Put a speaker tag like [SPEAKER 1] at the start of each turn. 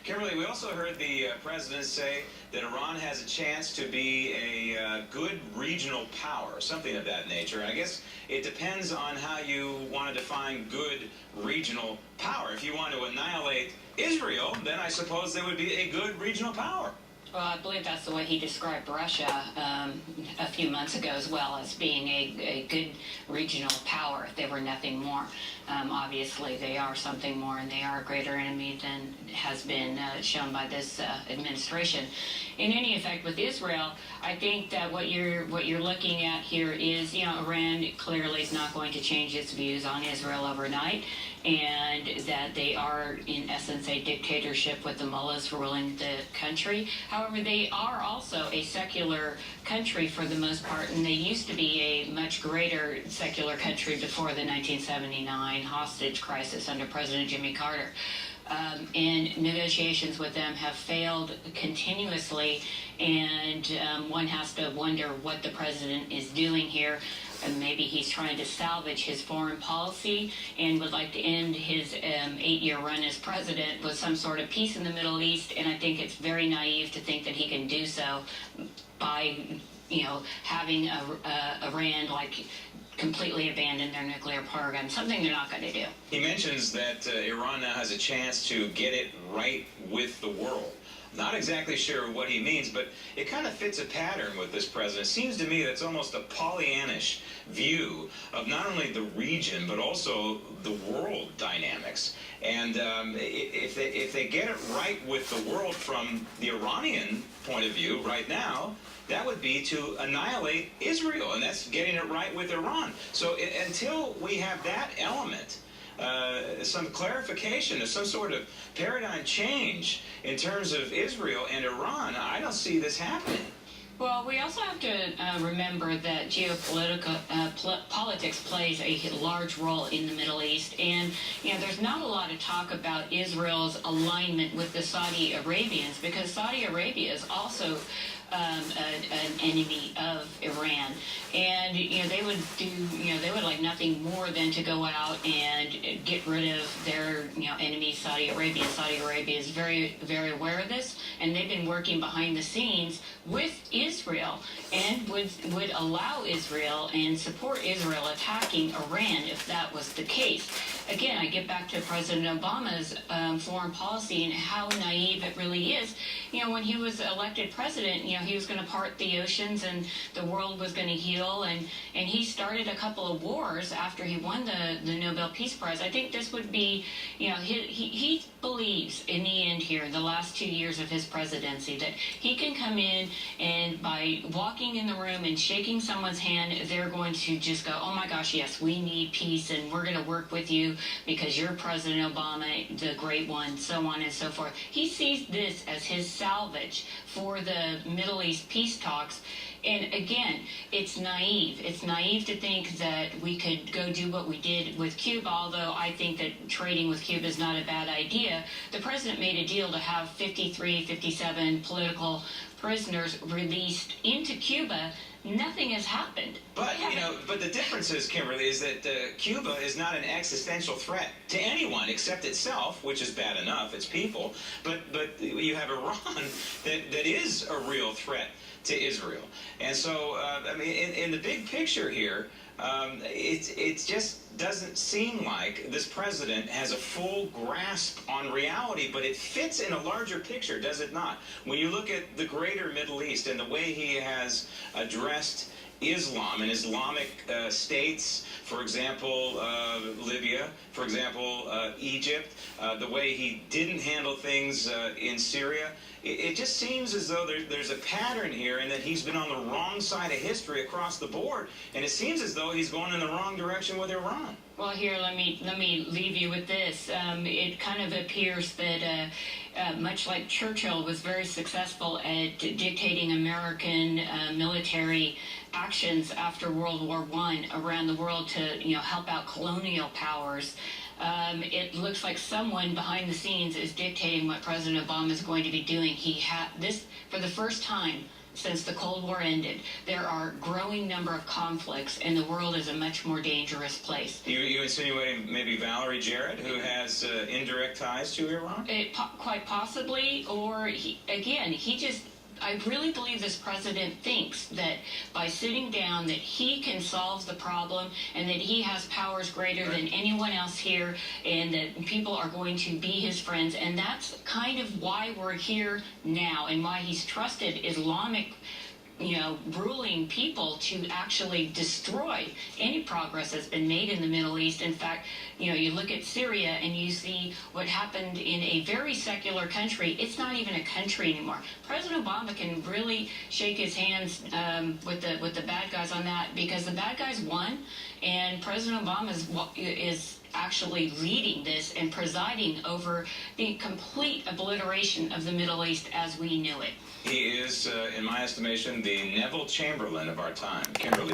[SPEAKER 1] Kimberly, we also heard the president say that Iran has a chance to be a good regional power, something of that nature. I guess it depends on how you want to define good regional power. If you want to annihilate Israel, then I suppose there would be a good regional power.
[SPEAKER 2] Well, I believe that's the way he described Russia a few months ago as well, as being a good regional power. They were nothing more. Obviously, they are something more, and they are a greater enemy than has been shown by this administration. In any effect, with Israel, I think that what you're looking at here is, Iran clearly is not going to change its views on Israel overnight, and that they are, in essence, a dictatorship with the mullahs ruling the country. However, they are also a secular country for the most part, and they used to be a much greater secular country before the 1979 hostage crisis under President Jimmy Carter. And negotiations with them have failed continuously, and one has to wonder what the president is doing here. And maybe he's trying to salvage his foreign policy and would like to end his 8-year run as president with some sort of peace in the Middle East. And I think it's very naive to think that he can do so by, having Iran completely abandon their nuclear program, something they're not going to do.
[SPEAKER 1] He mentions that Iran now has a chance to get it right with the world. Not exactly sure what he means, but it kind of fits a pattern with this president. It seems to me that's almost a Pollyannish view of not only the region, but also the world dynamics. And if they get it right with the world from the Iranian point of view right now, that would be to annihilate Israel, and that's getting it right with Iran. So until we have that element, some clarification, some sort of paradigm change in terms of Israel and Iran, I don't see this happening.
[SPEAKER 2] Well, we also have to remember that geopolitical politics plays a large role in the Middle East, and there's not a lot of talk about Israel's alignment with the Saudi Arabians, because Saudi Arabia is also an enemy of Iran, and they would like nothing more than to go out and get rid of their enemy, Saudi Arabia. Saudi Arabia is very, very aware of this, and they've been working behind the scenes with Israel, and would allow Israel and support Israel attacking Iran if that was the case. Again, I get back to President Obama's foreign policy and how naive it really is. When he was elected president, he was going to part the oceans and the world was going to heal, and he started a couple of wars after he won the Nobel Peace Prize. I think this would be, he believes in the end here, the last 2 years of his presidency, that he can come in and by walking in the room and shaking someone's hand, they're going to just go, oh my gosh, yes, we need peace and we're going to work with you because you're President Obama, the great one, so on and so forth. He sees this as his salvage for the Middle East peace talks. And again, it's naive. It's naive to think that we could go do what we did with Cuba, although I think that trading with Cuba is not a bad idea. The president made a deal to have 53, 57 political prisoners released into Cuba. Nothing has happened.
[SPEAKER 1] But, but the difference is, Kimberly, is that Cuba is not an existential threat to anyone except itself, which is bad enough, its people. But you have Iran that is a real threat to Israel. And so, in the big picture here, it just doesn't seem like this president has a full grasp on reality, but it fits in a larger picture, does it not? When you look at the greater Middle East and the way he has addressed Islam and Islamic states, for example, Libya, for example, Egypt, the way he didn't handle things in Syria, it just seems as though there's a pattern here, and that he's been on the wrong side of history across the board, and it seems as though he's going in the wrong direction with Iran.
[SPEAKER 2] Well, here, let me leave you with this. It kind of appears that much like Churchill was very successful at dictating American military actions after World War I around the world to help out colonial powers, it looks like someone behind the scenes is dictating what President Obama is going to be doing. He this, for the first time since the Cold War ended, there are a growing number of conflicts, and the world is a much more dangerous place.
[SPEAKER 1] You insinuating maybe Valerie Jarrett, who has indirect ties to Iran?
[SPEAKER 2] Quite possibly, or he just. I really believe this president thinks that by sitting down that he can solve the problem and that he has powers greater than anyone else here and that people are going to be his friends. And that's kind of why we're here now and why he's trusted Islamic ruling people to actually destroy any progress that's been made in the Middle East. In fact, you look at Syria and you see what happened in a very secular country. It's not even a country anymore. President Obama can really shake his hands with the bad guys on that, because the bad guys won, and President Obama is actually leading this and presiding over the complete obliteration of the Middle East as we knew it.
[SPEAKER 1] He is, in my estimation, the Neville Chamberlain of our time. Kimberly.